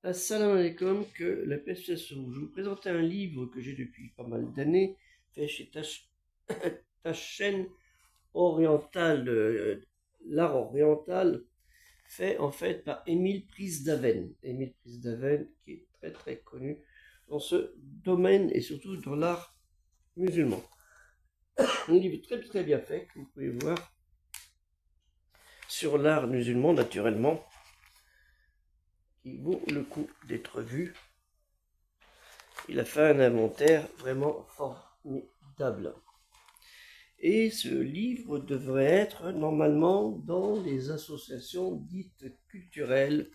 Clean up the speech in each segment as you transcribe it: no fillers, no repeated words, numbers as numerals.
Assalamu alaikum, que la paix soit sur vous. Je vous présente un livre que j'ai depuis pas mal d'années, fait chez ta chaîne orientale, l'art oriental, fait en fait par Émile Prisdaven. Émile Prisdaven qui est très très connu dans ce domaine et surtout dans l'art musulman. Un livre très très bien fait que vous pouvez voir sur l'art musulman naturellement, qui vaut le coup d'être vu. Il a fait un inventaire vraiment formidable. Et ce livre devrait être normalement dans les associations dites culturelles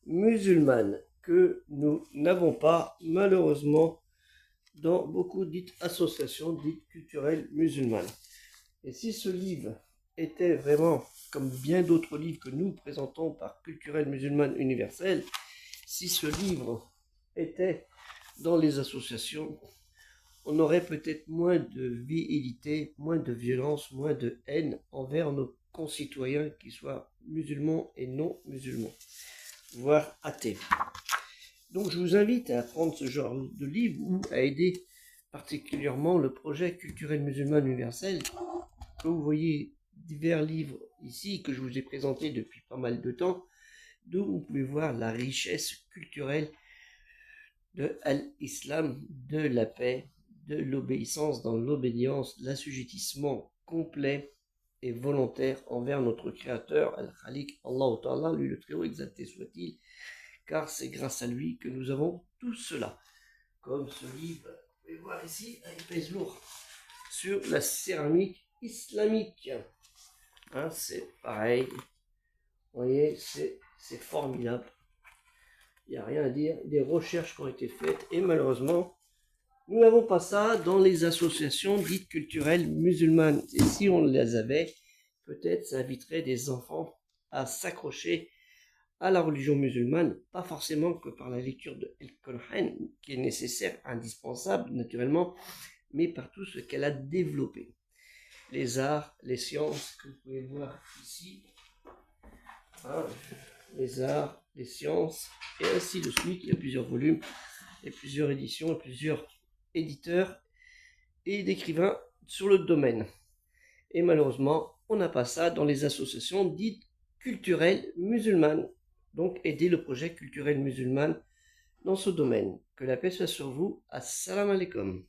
musulmanes, que nous n'avons pas malheureusement dans beaucoup dites associations dites culturelles musulmanes. Et si ce livre était vraiment, comme bien d'autres livres que nous présentons par Culturelle Musulmane Universelle, si ce livre était dans les associations, on aurait peut-être moins de virilité, moins de violence, moins de haine envers nos concitoyens, qui soient musulmans et non musulmans, voire athées. Donc je vous invite à prendre ce genre de livre ou à aider particulièrement le projet Culturel Musulman Universel, que vous voyez divers livres ici que je vous ai présentés depuis pas mal de temps, d'où vous pouvez voir la richesse culturelle de l'islam, de la paix, de l'obéissance dans l'obédience, l'assujettissement complet et volontaire envers notre Créateur, Al-Khaliq, Allah Ta'ala, lui le Très-Haut exalté soit-il, car c'est grâce à lui que nous avons tout cela. Comme ce livre, vous pouvez voir ici, il pèse lourd, sur la céramique islamique. Hein, c'est pareil, vous voyez, c'est formidable. Il n'y a rien à dire, des recherches qui ont été faites et malheureusement, nous n'avons pas ça dans les associations dites culturelles musulmanes. Et si on les avait, peut-être ça inviterait des enfants à s'accrocher à la religion musulmane, pas forcément que par la lecture de El-Qur'an, qui est nécessaire, indispensable naturellement, mais par tout ce qu'elle a développé. Les arts, les sciences, que vous pouvez voir ici, hein, les arts, les sciences, et ainsi de suite. Il y a plusieurs volumes, et plusieurs éditions, et plusieurs éditeurs et d'écrivains sur le domaine. Et malheureusement, on n'a pas ça dans les associations dites culturelles musulmanes. Donc, aidez le projet culturel musulman dans ce domaine. Que la paix soit sur vous. Assalamu alaikum.